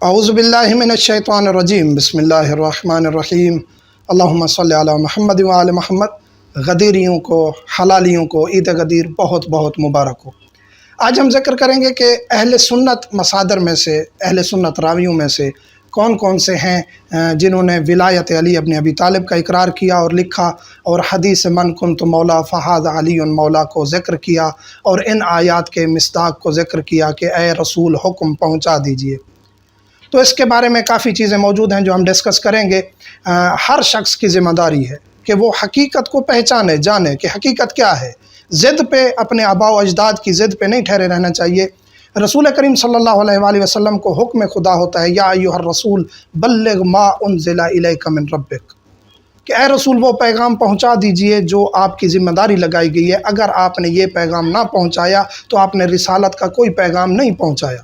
اعوذ باللہ من الشیطان الرجیم بسم اللہ الرحمن الرحیم اللہم صلی علی محمد وآل محمد۔ غدیریوں کو، حلالیوں کو عید غدیر بہت بہت مبارک ہو۔ آج ہم ذکر کریں گے کہ اہل سنت مصادر میں سے، اہل سنت راویوں میں سے کون کون سے ہیں جنہوں نے ولایت علی ابن ابی طالب کا اقرار کیا اور لکھا، اور حدیث من کنت مولا فہذا علی مولا کو ذکر کیا، اور ان آیات کے مصداق کو ذکر کیا کہ اے رسول حکم پہنچا دیجئے۔ تو اس کے بارے میں کافی چیزیں موجود ہیں جو ہم ڈسکس کریں گے۔ ہر شخص کی ذمہ داری ہے کہ وہ حقیقت کو پہچانے، جانے کہ حقیقت کیا ہے۔ ضد پہ، اپنے آباء و اجداد کی ضد پہ نہیں ٹھہرے رہنا چاہیے۔ رسول کریم صلی اللہ علیہ وآلہ وسلم کو حکم خدا ہوتا ہے، یا ایھا الرسول بلغ ما انزل الیک من ربک، کہ اے رسول وہ پیغام پہنچا دیجئے جو آپ کی ذمہ داری لگائی گئی ہے۔ اگر آپ نے یہ پیغام نہ پہنچایا تو آپ نے رسالت کا کوئی پیغام نہیں پہنچایا۔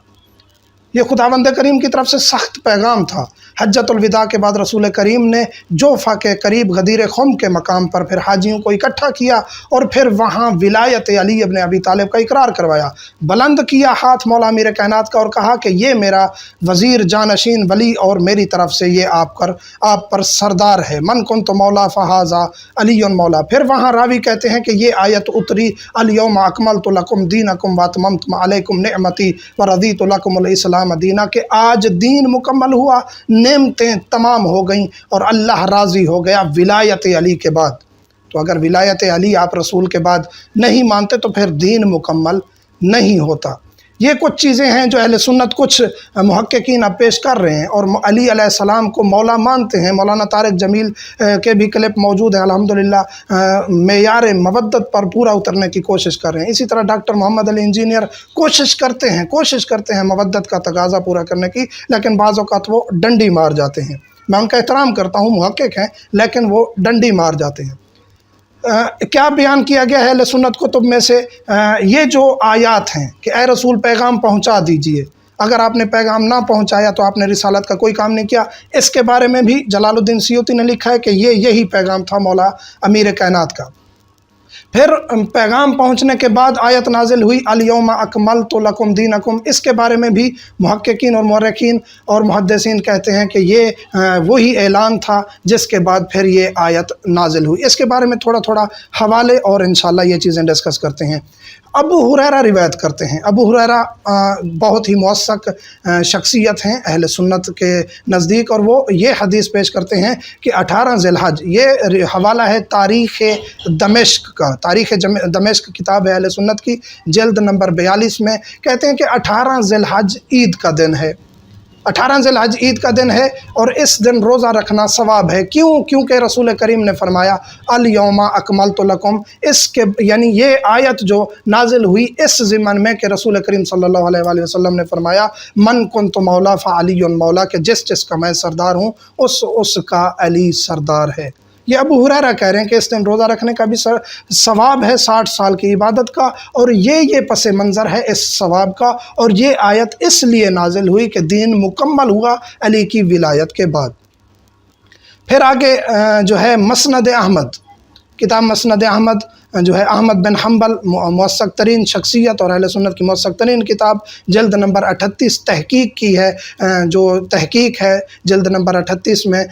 یہ خداوند کریم کی طرف سے سخت پیغام تھا۔ حجۃ الوداع کے بعد رسول کریم نے جوفہ کے قریب غدیر خم کے مقام پر پھر حاجیوں کو اکٹھا کیا اور پھر وہاں ولایت علی ابن ابی طالب کا اقرار کروایا۔ بلند کیا ہاتھ مولا امیر کائنات کا اور کہا کہ یہ میرا وزیر جانشین ولی اور میری طرف سے یہ آپ پر سردار ہے۔ من کنت مولا فہذا علی مولا۔ پھر وہاں راوی کہتے ہیں کہ یہ آیت اتری الیوم اکملت لکم دینکم واتممت علیکم نعمتی ورضیت لکم الاسلام مدینہ، کہ آج دین مکمل ہوا، نعمتیں تمام ہو گئیں اور اللہ راضی ہو گیا ولایت علی کے بعد۔ تو اگر ولایت علی آپ رسول کے بعد نہیں مانتے تو پھر دین مکمل نہیں ہوتا۔ یہ کچھ چیزیں ہیں جو اہل سنت، کچھ محققین اب پیش کر رہے ہیں، اور علی علیہ السلام کو مولا مانتے ہیں۔ مولانا طارق جمیل کے بھی کلپ موجود ہیں، الحمدللہ معیار مودت پر پورا اترنے کی کوشش کر رہے ہیں۔ اسی طرح ڈاکٹر محمد علی انجینئر کوشش کرتے ہیں مودت کا تقاضا پورا کرنے کی، لیکن بعض اوقات وہ ڈنڈی مار جاتے ہیں۔ میں ان کا احترام کرتا ہوں، محقق ہیں، لیکن وہ ڈنڈی مار جاتے ہیں۔ کیا بیان کیا گیا ہے اہل سنت کتب میں سے؟ یہ جو آیات ہیں کہ اے رسول پیغام پہنچا دیجئے، اگر آپ نے پیغام نہ پہنچایا تو آپ نے رسالت کا کوئی کام نہیں کیا۔ اس کے بارے میں بھی جلال الدین سیوطی نے لکھا ہے کہ یہی پیغام تھا مولا امیر کائنات کا۔ پھر پیغام پہنچنے کے بعد آیت نازل ہوئی الیوم اکملت لکم دینکم۔ اس کے بارے میں بھی محققین اور مورخین اور محدثین کہتے ہیں کہ یہ وہی اعلان تھا جس کے بعد پھر یہ آیت نازل ہوئی۔ اس کے بارے میں تھوڑا حوالے اور انشاءاللہ یہ چیزیں ڈسکس کرتے ہیں۔ ابو ہریرہ روایت کرتے ہیں۔ ابو ہریرہ بہت ہی موثق شخصیت ہیں اہل سنت کے نزدیک، اور وہ یہ حدیث پیش کرتے ہیں کہ 18 ذی الحج، یہ حوالہ ہے تاریخ دمشق کا۔ تاریخ دمشق کتاب ہے اہل سنت کی، جلد نمبر 42 میں کہتے ہیں کہ 18 ذی الحج عید کا دن ہے۔ 18 ذی الحج عید کا دن ہے، اور اس دن روزہ رکھنا ثواب ہے۔ کیونکہ رسول کریم نے فرمایا الیوم اکملت لکم۔ اس کے یعنی یہ آیت جو نازل ہوئی اس ضمن میں کہ رسول کریم صلی اللہ علیہ وآلہ وسلم نے فرمایا من کنت مولا فعلی مولا، کہ جس کا میں سردار ہوں اس کا علی سردار ہے۔ یہ ابو ہریرہ کہہ رہے ہیں کہ اس دن روزہ رکھنے کا بھی ثواب ہے 60 سال کی عبادت کا، اور یہ پس منظر ہے اس ثواب کا، اور یہ آیت اس لیے نازل ہوئی کہ دین مکمل ہوا علی کی ولایت کے بعد۔ پھر آگے جو ہے مسند احمد، کتاب مسند احمد جو ہے احمد بن حنبل موثق ترین شخصیت اور اہل سنت کی موثق ترین کتاب، جلد نمبر 38 تحقیق کی ہے، جو تحقیق ہے جلد نمبر 38 میں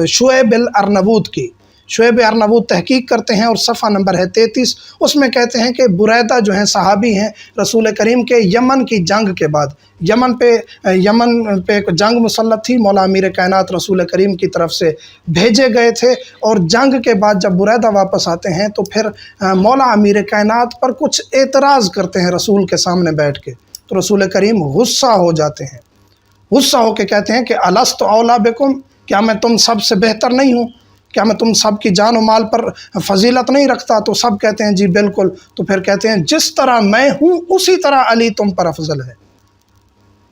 شعیب الارنبوط کی۔ شعیب ارنبوط تحقیق کرتے ہیں اور صفحہ نمبر ہے 33۔ اس میں کہتے ہیں کہ بریدہ جو ہیں صحابی ہیں رسول کریم کے، یمن کی جنگ کے بعد یمن پہ ایک جنگ مسلط تھی، مولا امیر کائنات رسول کریم کی طرف سے بھیجے گئے تھے، اور جنگ کے بعد جب بریدہ واپس آتے ہیں تو پھر مولا امیر کائنات پر کچھ اعتراض کرتے ہیں رسول کے سامنے بیٹھ کے، تو رسول کریم غصہ ہو جاتے ہیں، غصہ ہو کے کہتے ہیں کہ الست اولا بکم، کیا میں تم سب سے بہتر نہیں ہوں؟ کیا میں تم سب کی جان و مال پر فضیلت نہیں رکھتا؟ تو سب کہتے ہیں جی بالکل۔ تو پھر کہتے ہیں جس طرح میں ہوں اسی طرح علی تم پر افضل ہے۔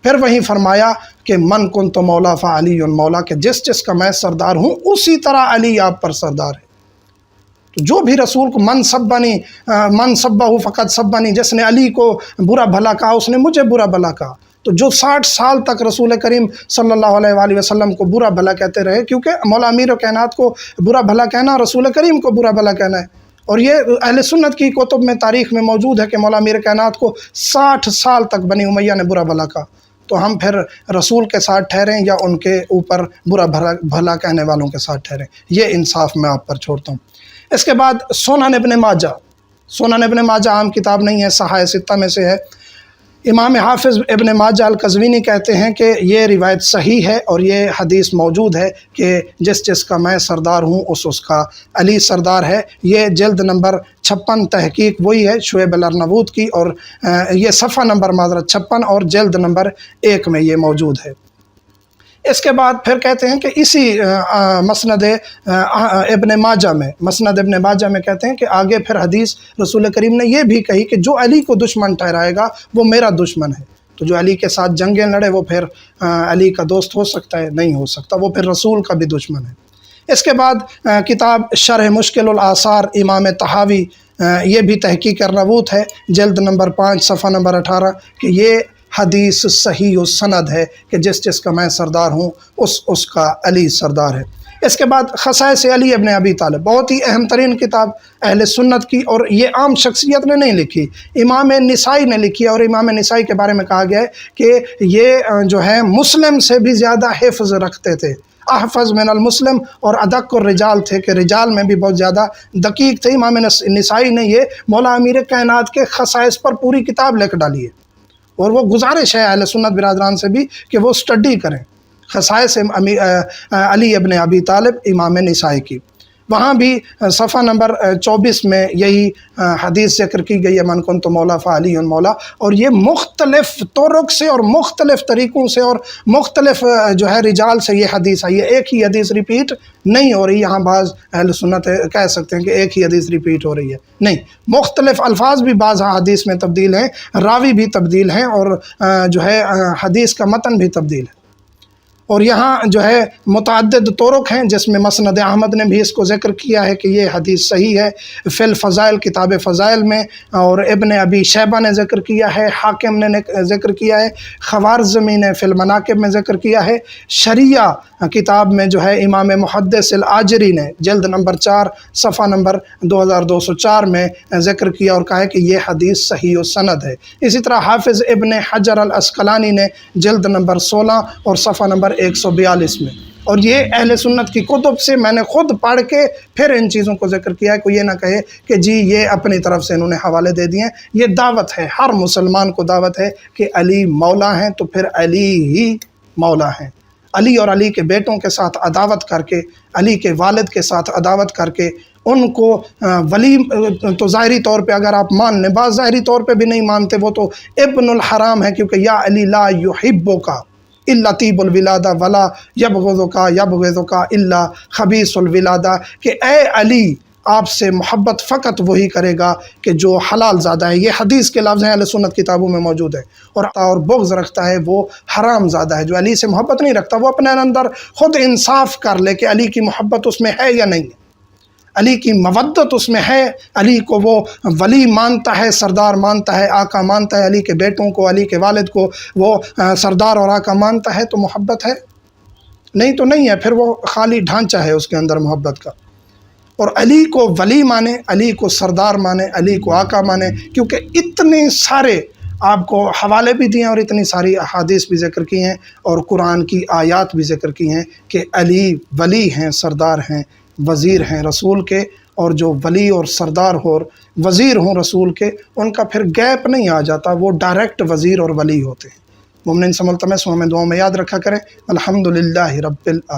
پھر وہیں فرمایا کہ من کنت مولا فعلی مولا، کہ جس کا میں سردار ہوں اسی طرح علی آپ پر سردار ہے۔ تو جو بھی رسول کو من سبہ فقط سبنی، جس نے علی کو برا بھلا کہا اس نے مجھے برا بھلا کہا۔ تو جو 60 سال تک رسول کریم صلی اللہ علیہ وآلہ وسلم کو برا بھلا کہتے رہے، کیونکہ مولا امیر کائنات کو برا بھلا کہنا رسول کریم کو برا بھلا کہنا ہے، اور یہ اہل سنت کی کتب میں تاریخ میں موجود ہے کہ مولا امیر کائنات کو 60 سال تک بنی امیہ نے برا بھلا کہا۔ تو ہم پھر رسول کے ساتھ ٹھہریں یا ان کے اوپر برا بھلا کہنے والوں کے ساتھ ٹھہریں؟ یہ انصاف میں آپ پر چھوڑتا ہوں۔ اس کے بعد سنن ابن ماجہ، سنن ابن ماجہ عام کتاب نہیں ہے، صحاح ستہ میں سے ہے۔ امام حافظ ابن ماجہ القزوینی کہتے ہیں کہ یہ روایت صحیح ہے اور یہ حدیث موجود ہے کہ جس جس کا میں سردار ہوں اس کا علی سردار ہے۔ یہ جلد نمبر 56 تحقیق وہی ہے شعیب الارنبوط کی، اور یہ صفحہ نمبر معذرت 56 اور جلد نمبر 1 میں یہ موجود ہے۔ اس کے بعد پھر کہتے ہیں کہ اسی مسند ابن ماجہ میں، مسند ابن ماجہ میں کہتے ہیں کہ آگے پھر حدیث رسول کریم نے یہ بھی کہی کہ جو علی کو دشمن ٹھہرائے گا وہ میرا دشمن ہے۔ تو جو علی کے ساتھ جنگیں لڑے وہ پھر علی کا دوست ہو سکتا ہے؟ نہیں ہو سکتا، وہ پھر رسول کا بھی دشمن ہے۔ اس کے بعد کتاب شرح مشکل الآثار امام طحاوی، یہ بھی تحقیق الارنبوط ہے، جلد نمبر 5 صفحہ نمبر 18، کہ یہ حدیث صحیح و سند ہے کہ جس جس کا میں سردار ہوں اس کا علی سردار ہے۔ اس کے بعد خصائص علی ابن ابی طالب، بہت ہی اہم ترین کتاب اہل سنت کی، اور یہ عام شخصیت نے نہیں لکھی، امام نسائی نے لکھی ہے، اور امام نسائی کے بارے میں کہا گیا ہے کہ یہ جو ہے مسلم سے بھی زیادہ حفظ رکھتے تھے، احفظ من المسلم، اور ادق الرجال تھے کہ رجال میں بھی بہت زیادہ دقیق تھے۔ امام نسائی نے یہ مولا امیر کائنات کے خصائص پر پوری کتاب لکھ ڈالی ہے، اور وہ گزارش ہے اہل سنت برادران سے بھی کہ وہ اسٹڈی کریں خصائص علی ابن ابی طالب امام نسائی کی۔ وہاں بھی صفحہ نمبر 24 میں یہی حدیث ذکر کی گئی ہے، من کنت مولا فعلی مولا، اور یہ مختلف طرق سے اور مختلف طریقوں سے اور مختلف جو ہے رجال سے یہ حدیث آئی ہے۔ ایک ہی حدیث ریپیٹ نہیں ہو رہی، یہاں بعض اہل سنت کہہ سکتے ہیں کہ ایک ہی حدیث ریپیٹ ہو رہی ہے، نہیں، مختلف الفاظ بھی بعض حدیث میں تبدیل ہیں، راوی بھی تبدیل ہیں، اور جو ہے حدیث کا متن بھی تبدیل ہے۔ اور یہاں جو ہے متعدد طرق ہیں، جس میں مسند احمد نے بھی اس کو ذکر کیا ہے کہ یہ حدیث صحیح ہے، فی الفضائل کتاب فضائل میں، اور ابن ابی شیبہ نے ذکر کیا ہے، حاکم نے ذکر کیا ہے، خوارزمی نے فی المناقب میں ذکر کیا ہے، شریعہ کتاب میں جو ہے امام محدث الآجری نے جلد نمبر 4 صفحہ نمبر 2204 میں ذکر کیا اور کہا ہے کہ یہ حدیث صحیح و سند ہے۔ اسی طرح حافظ ابن حجر العسقلانی نے جلد نمبر 16 اور صفحہ نمبر 142 میں، اور یہ اہل سنت کی کتب سے میں نے خود پڑھ کے پھر ان چیزوں کو ذکر کیا ہے۔ کوئی یہ نہ کہے کہ جی یہ اپنی طرف سے انہوں نے حوالے دے دیے ہیں، یہ دعوت ہے، ہر مسلمان کو دعوت ہے کہ علی مولا ہیں تو پھر علی ہی مولا ہیں۔ علی اور علی کے بیٹوں کے ساتھ عداوت کر کے، علی کے والد کے ساتھ عداوت کر کے ان کو ولی تو ظاہری طور پہ اگر آپ مان لیں، بعض ظاہری طور پہ بھی نہیں مانتے، وہ تو ابن الحرام ہے، کیونکہ یا علی لا یحبک الا طیب الولادہ ولا یبغضک الا خبیث الولادہ، کہ اے علی آپ سے محبت فقط وہی کرے گا کہ جو حلال زادہ ہے۔ یہ حدیث کے لفظ ہیں، اہل سنت کتابوں میں موجود ہے، اور بغض رکھتا ہے وہ حرام زادہ ہے۔ جو علی سے محبت نہیں رکھتا وہ اپنے اندر خود انصاف کر لے کہ علی کی محبت اس میں ہے یا نہیں ہے، علی کی مودت اس میں ہے، علی کو وہ ولی مانتا ہے، سردار مانتا ہے، آقا مانتا ہے، علی کے بیٹوں کو، علی کے والد کو وہ سردار اور آقا مانتا ہے، تو محبت ہے؟ نہیں تو نہیں ہے، پھر وہ خالی ڈھانچہ ہے اس کے اندر محبت کا۔ اور علی کو ولی مانے، علی کو سردار مانے، علی کو آقا مانے، کیونکہ اتنے سارے آپ کو حوالے بھی دیے ہیں اور اتنی ساری احادیث بھی ذکر کی ہیں اور قرآن کی آیات بھی ذکر کی ہیں کہ علی ولی ہیں، سردار ہیں، وزیر ہیں رسول کے، اور جو ولی اور سردار ہو اور وزیر ہوں رسول کے، ان کا پھر گیپ نہیں آ جاتا، وہ ڈائریکٹ وزیر اور ولی ہوتے ہیں۔ مومنین سے ملتمس ہوں ہمیں دعاؤں میں یاد رکھا کریں۔ الحمدللہ رب العالمین۔